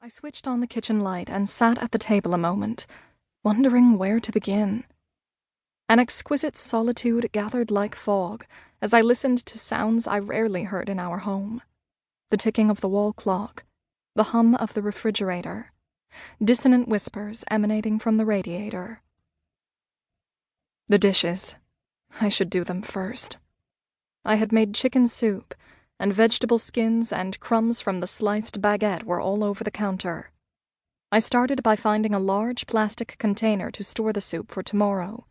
switched on the kitchen light and sat at the table a moment, wondering where to begin. An exquisite solitude gathered like fog as I listened to sounds I rarely heard in our home. The ticking of the wall clock, the hum of the refrigerator, dissonant whispers emanating from the radiator. The dishes. I should do them first. I had made chicken soup, and vegetable skins and crumbs from the sliced baguette were all over the counter. I started by finding a large plastic container to store the soup for tomorrow.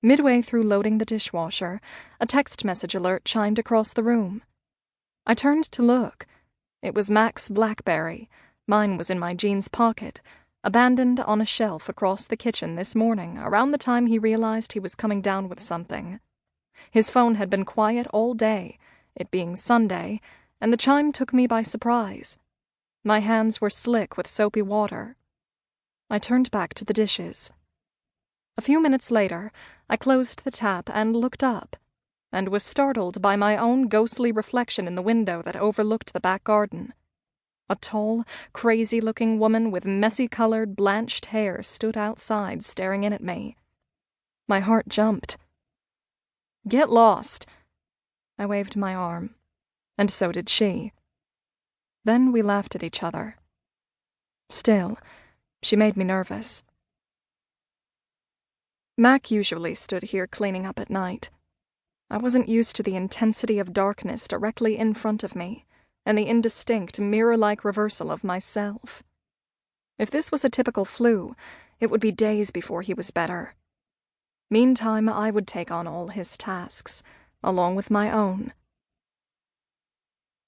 Midway through loading the dishwasher, a text message alert chimed across the room. I turned to look. It was Mac's BlackBerry. Mine was in my jeans pocket, abandoned on a shelf across the kitchen this morning, around the time he realized he was coming down with something. His phone had been quiet all day, it being Sunday, and the chime took me by surprise. My hands were slick with soapy water. I turned back to the dishes. A few minutes later, I closed the tap and looked up, and was startled by my own ghostly reflection in the window that overlooked the back garden. A tall, crazy-looking woman with messy-colored, blanched hair stood outside, staring in at me. My heart jumped. "Get lost!" I waved my arm, and so did she. Then we laughed at each other. Still, she made me nervous. Mac usually stood here cleaning up at night. I wasn't used to the intensity of darkness directly in front of me, and the indistinct, mirror-like reversal of myself. If this was a typical flu, it would be days before he was better. Meantime, I would take on all his tasks, along with my own.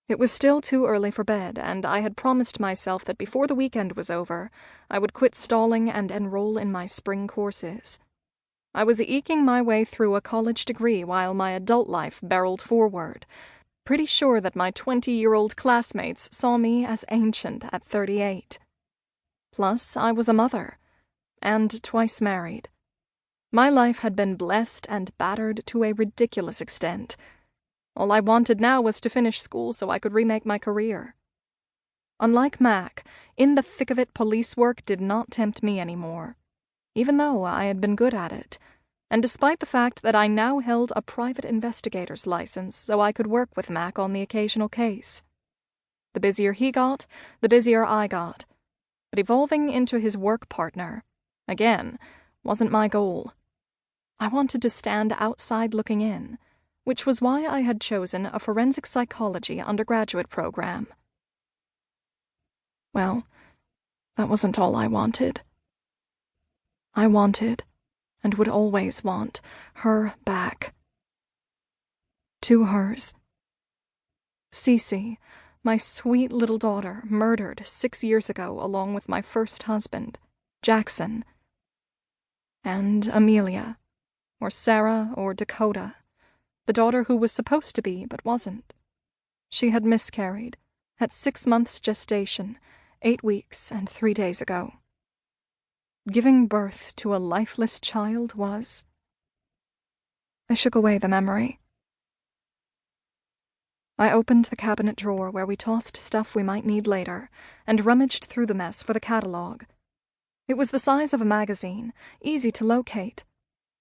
It was still too early for bed, and I had promised myself that before the weekend was over, I would quit stalling and enroll in my spring courses. I was eking my way through a college degree while my adult life barreled forward, pretty sure that my 20-year-old classmates saw me as ancient at 38. Plus, I was a mother, and twice married. My life had been blessed and battered to a ridiculous extent. All I wanted now was to finish school so I could remake my career. Unlike Mac, in the thick of it, police work did not tempt me anymore, even though I had been good at it, and despite the fact that I now held a private investigator's license so I could work with Mac on the occasional case. The busier he got, the busier I got, but evolving into his work partner, again, wasn't my goal. I wanted to stand outside looking in, which was why I had chosen a forensic psychology undergraduate program. Well, that wasn't all I wanted. I wanted, and would always want, her back. Two hers. Cece, my sweet little daughter, murdered 6 years ago along with my first husband, Jackson. And Amelia, or Sarah, or Dakota, the daughter who was supposed to be but wasn't. She had miscarried, at 6 months gestation, 8 weeks and 3 days ago. Giving birth to a lifeless child was... I shook away the memory. I opened the cabinet drawer where we tossed stuff we might need later, and rummaged through the mess for the catalog. It was the size of a magazine, easy to locate.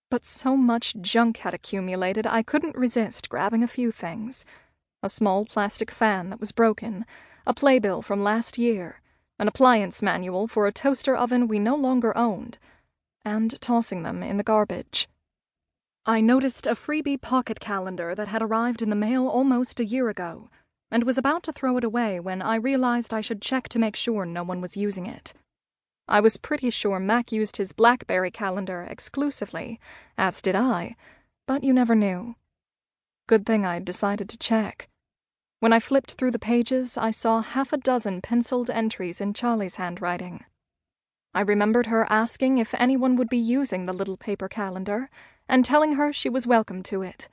But so much junk had accumulated I couldn't resist grabbing a few things. A small plastic fan that was broken, a playbill from last year, an appliance manual for a toaster oven we no longer owned, and tossing them in the garbage. I noticed a freebie pocket calendar that had arrived in the mail almost a year ago, and was about to throw it away when I realized I should check to make sure no one was using it. I was pretty sure Mac used his BlackBerry calendar exclusively, as did I, but you never knew. Good thing I'd decided to check. When I flipped through the pages, I saw 6 penciled entries in Charlie's handwriting. I remembered her asking if anyone would be using the little paper calendar, and telling her she was welcome to it.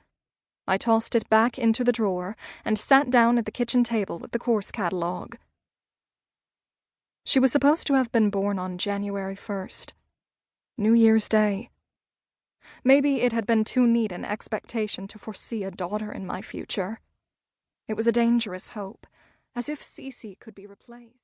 I tossed it back into the drawer and sat down at the kitchen table with the course catalog. She was supposed to have been born on January 1st, New Year's Day. Maybe it had been too neat an expectation to foresee a daughter in my future. It was a dangerous hope, as if Cece could be replaced.